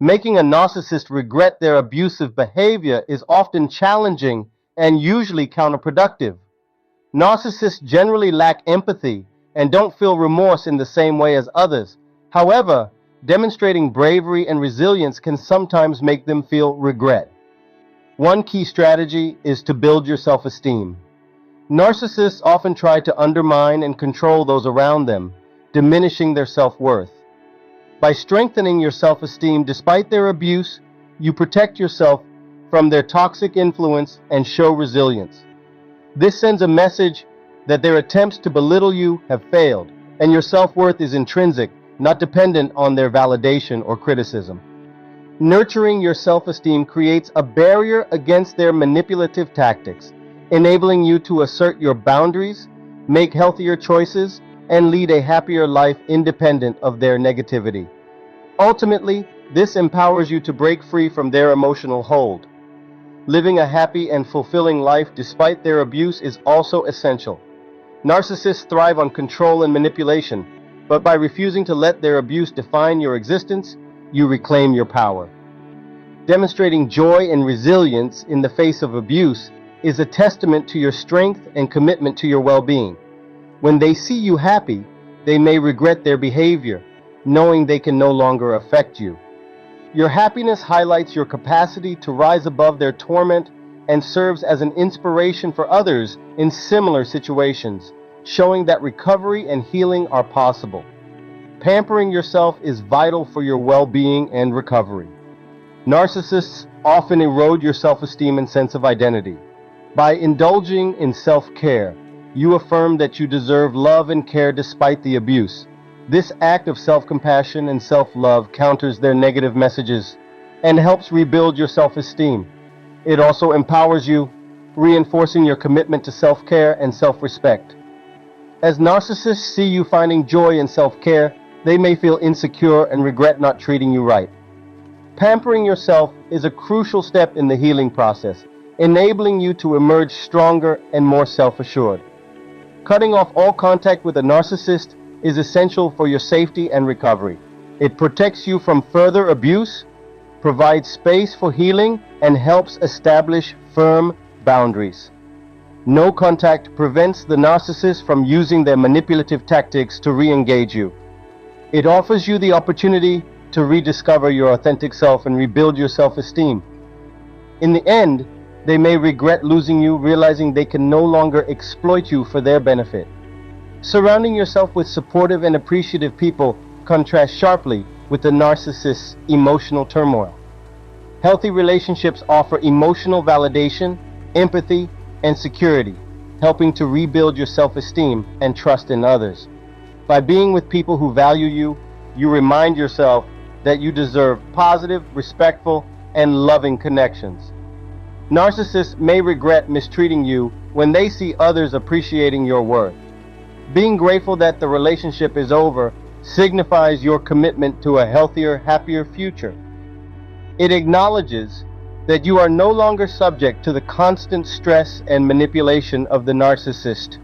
Making a narcissist regret their abusive behavior is often challenging and usually counterproductive. Narcissists generally lack empathy and don't feel remorse in the same way as others. However, demonstrating bravery and resilience can sometimes make them feel regret. One key strategy is to build your self-esteem. Narcissists often try to undermine and control those around them, diminishing their self-worth. By strengthening your self-esteem despite their abuse, you protect yourself from their toxic influence and show resilience. This sends a message that their attempts to belittle you have failed, and your self-worth is intrinsic, not dependent on their validation or criticism. Nurturing your self-esteem creates a barrier against their manipulative tactics, enabling you to assert your boundaries, make healthier choices, and lead a happier life independent of their negativity. Ultimately, this empowers you to break free from their emotional hold. Living a happy and fulfilling life despite their abuse is also essential. Narcissists thrive on control and manipulation, but by refusing to let their abuse define your existence, you reclaim your power. Demonstrating joy and resilience in the face of abuse is a testament to your strength and commitment to your well-being. When they see you happy, they may regret their behavior, knowing they can no longer affect you. Your happiness highlights your capacity to rise above their torment and serves as an inspiration for others in similar situations, showing that recovery and healing are possible. Pampering yourself is vital for your well-being and recovery. Narcissists often erode your self-esteem and sense of identity. By indulging in self-care, you affirm that you deserve love and care despite the abuse. This act of self-compassion and self-love counters their negative messages and helps rebuild your self-esteem. It also empowers you, reinforcing your commitment to self-care and self-respect. As narcissists see you finding joy in self-care, they may feel insecure and regret not treating you right. Pampering yourself is a crucial step in the healing process, enabling you to emerge stronger and more self-assured. Cutting off all contact with a narcissist is essential for your safety and recovery. It protects you from further abuse, provides space for healing, and helps establish firm boundaries. No contact prevents the narcissist from using their manipulative tactics to re-engage you. It offers you the opportunity to rediscover your authentic self and rebuild your self-esteem. In the end, they may regret losing you, realizing they can no longer exploit you for their benefit. Surrounding yourself with supportive and appreciative people contrasts sharply with the narcissist's emotional turmoil. Healthy relationships offer emotional validation, empathy, and security, helping to rebuild your self-esteem and trust in others. By being with people who value you, you remind yourself that you deserve positive, respectful, and loving connections. Narcissists may regret mistreating you when they see others appreciating your worth. Being grateful that the relationship is over signifies your commitment to a healthier, happier future. It acknowledges that you are no longer subject to the constant stress and manipulation of the narcissist.